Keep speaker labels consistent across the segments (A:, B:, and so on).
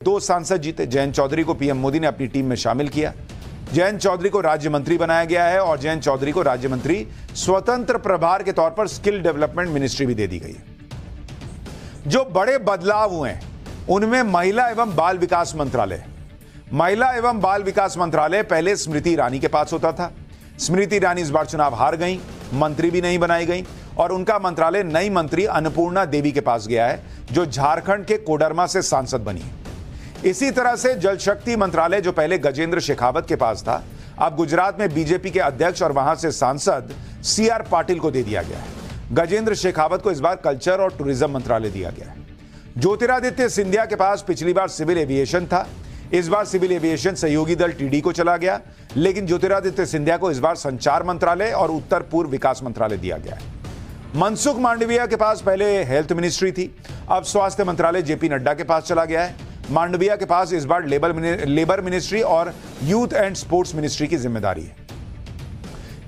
A: 2 सांसद जीते। जयंत चौधरी को पीएम मोदी ने अपनी टीम में शामिल किया। जयंत चौधरी को राज्य मंत्री बनाया गया है और जयंत चौधरी को राज्य मंत्री स्वतंत्र प्रभार के तौर पर स्किल डेवलपमेंट मिनिस्ट्री भी दे दी गई है। जो बड़े बदलाव हुए हैं उनमें महिला एवं बाल विकास मंत्रालय। महिला एवं बाल विकास मंत्रालय पहले स्मृति ईरानी के पास होता था। स्मृति ईरानी इस बार चुनाव हार गई, मंत्री भी नहीं बनाई गई और उनका मंत्रालय नई मंत्री अन्नपूर्णा देवी के पास गया है, जो झारखंड के कोडरमा से सांसद बनी है। इसी तरह से जल शक्ति मंत्रालय, जो पहले गजेंद्र शेखावत के पास था, अब गुजरात में बीजेपी के अध्यक्ष और वहां से सांसद सीआर पाटिल को दे दिया गया है। गजेंद्र शेखावत को इस बार कल्चर और टूरिज्म मंत्रालय दिया गया है। ज्योतिरादित्य सिंधिया के पास पिछली बार सिविल एविएशन था, इस बार सिविल एविएशन सहयोगी दल टीडी को चला गया, लेकिन ज्योतिरादित्य सिंधिया को इस बार संचार मंत्रालय और उत्तर पूर्व विकास मंत्रालय दिया गया है। मनसुख मांडविया के पास पहले हेल्थ मिनिस्ट्री थी, अब स्वास्थ्य मंत्रालय जेपी नड्डा के पास चला गया है। मांडविया के पास इस बार लेबर मिनिस्ट्री और यूथ एंड स्पोर्ट्स मिनिस्ट्री की जिम्मेदारी है।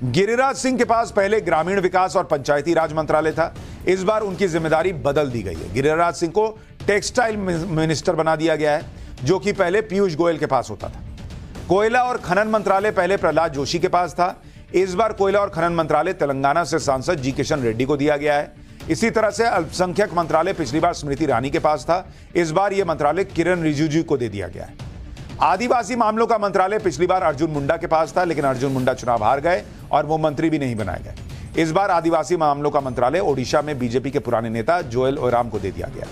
A: गिरिराज सिंह के पास पहले ग्रामीण विकास और पंचायती राज मंत्रालय था, इस बार उनकी जिम्मेदारी बदल दी गई है। गिरिराज सिंह को टेक्सटाइल मिनिस्टर बना दिया गया है, जो कि पहले पीयूष गोयल के पास होता था। कोयला और खनन मंत्रालय पहले प्रहलाद जोशी के पास था, इस बार कोयला और खनन मंत्रालय तेलंगाना से सांसद जी किशन रेड्डी को दिया गया है। इसी तरह से अल्पसंख्यक मंत्रालय पिछली बार स्मृति ईरानी के पास था, इस बार यह मंत्रालय किरण रिजिजू को दे दिया गया है। आदिवासी मामलों का मंत्रालय पिछली बार अर्जुन मुंडा के पास था, लेकिन अर्जुन मुंडा चुनाव हार गए और वो मंत्री भी नहीं बनाए गए। इस बार आदिवासी मामलों का मंत्रालय ओडिशा में बीजेपी के पुराने नेता जोएल ओराम को दे दिया गया।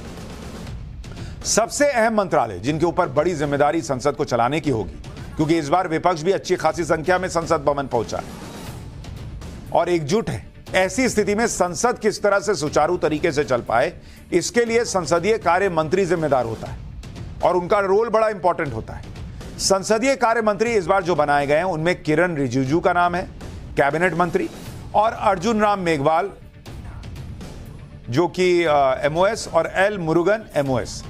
A: सबसे अहम मंत्रालय जिनके ऊपर बड़ी जिम्मेदारी संसद को चलाने की होगी, क्योंकि इस बार विपक्ष भी अच्छी खासी संख्या में संसद भवन पहुंचा है और एकजुट है। ऐसी स्थिति में संसद किस तरह से सुचारू तरीके से चल पाए, इसके लिए संसदीय कार्य मंत्री जिम्मेदार होता है और उनका रोल बड़ा इंपॉर्टेंट होता है। संसदीय कार्य मंत्री इस बार जो बनाए गए हैं उनमें किरण रिजिजू का नाम है कैबिनेट मंत्री, और अर्जुन राम मेघवाल जो कि एमओएस और एल मुरुगन एमओएस,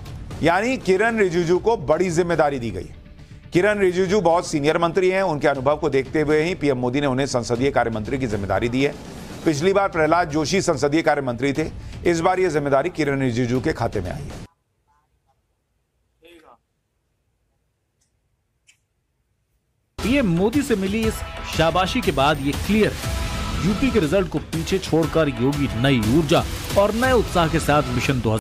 A: यानी किरण रिजिजू को बड़ी जिम्मेदारी दी गई। किरण रिजिजू बहुत सीनियर मंत्री हैं, उनके अनुभव को देखते हुए ही पीएम मोदी ने उन्हें संसदीय कार्य मंत्री की जिम्मेदारी दी है। पिछली बार प्रहलाद जोशी संसदीय कार्य मंत्री थे, इस बार यह जिम्मेदारी किरण रिजिजू के खाते में आई है।
B: पीएम मोदी से मिली इस शाबाशी के बाद ये क्लियर है, यूपी के रिजल्ट को पीछे छोड़कर योगी नई ऊर्जा और नए उत्साह के साथ मिशन 2000